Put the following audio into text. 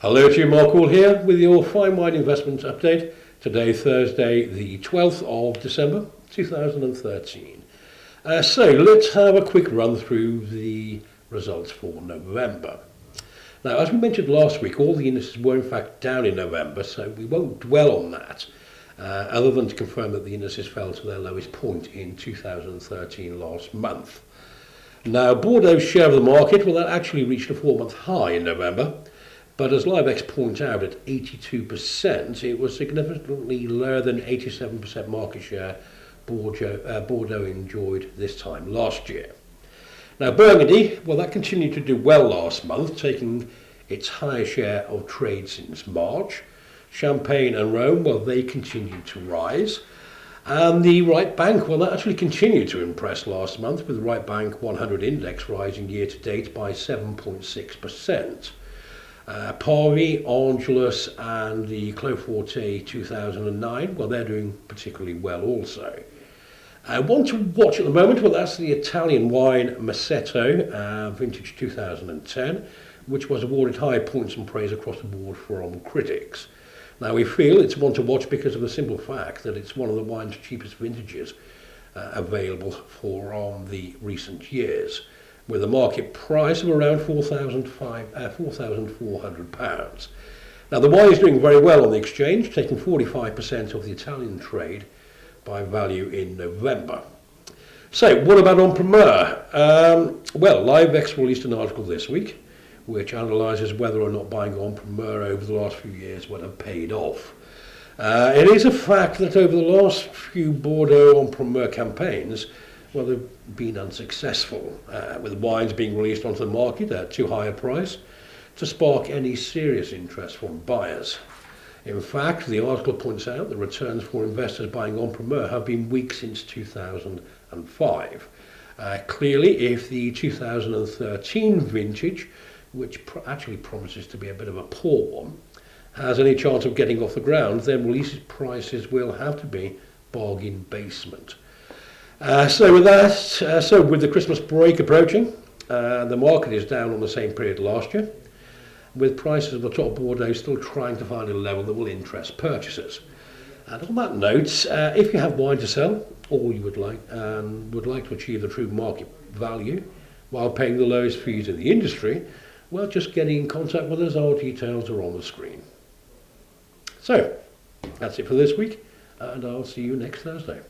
Hello to you, Mark Hall here with your fine wine investment update. Today, Thursday, the 12th of December 2013. So let's have a quick run through the results for November. Now, as we mentioned last week, all the indices were in fact down in November, so we won't dwell on that, other than to confirm that the indices fell to their lowest point in 2013 last month. Now, Bordeaux's share of the market, well, that actually reached a 4-month high in November. But as LiveX points out, at 82%, it was significantly lower than 87% market share Bordeaux enjoyed this time last year. Now, Burgundy, well, that continued to do well last month, taking its highest share of trade since March. Champagne and Rhone, well, they continued to rise. And the Right Bank, well, that actually continued to impress last month, with the Right Bank 100 index rising year to date by 7.6%. Pari, Angelus and the Clos Forte 2009, well, they're doing particularly well also. One to watch at the moment, well, that's the Italian wine Masetto, vintage 2010, which was awarded high points and praise across the board from critics. Now, we feel it's one to watch because of the simple fact that it's one of the wine's cheapest vintages available from the recent years, with a market price of around £4,400. Now, the wine is doing very well on the exchange, taking 45% of the Italian trade by value in November. So, what about on Primeur? Well, LiveX released an article this week which analyses whether or not buying on Primeur over the last few years would have paid off. It is a fact that over the last few Bordeaux on Primeur campaigns, well, they've been unsuccessful, with wines being released onto the market at too high a price to spark any serious interest from buyers. In fact, the article points out that returns for investors buying on Primeur have been weak since 2005. Clearly, if the 2013 vintage, which actually promises to be a bit of a poor one, has any chance of getting off the ground, then release prices will have to be bargain basement. So with the Christmas break approaching, the market is down on the same period last year, with prices of the top Bordeaux still trying to find a level that will interest purchasers. And on that note, if you have wine to sell, or you would like to achieve the true market value while paying the lowest fees in the industry, well, just getting in contact with us. Our details are on the screen. So, that's it for this week, and I'll see you next Thursday.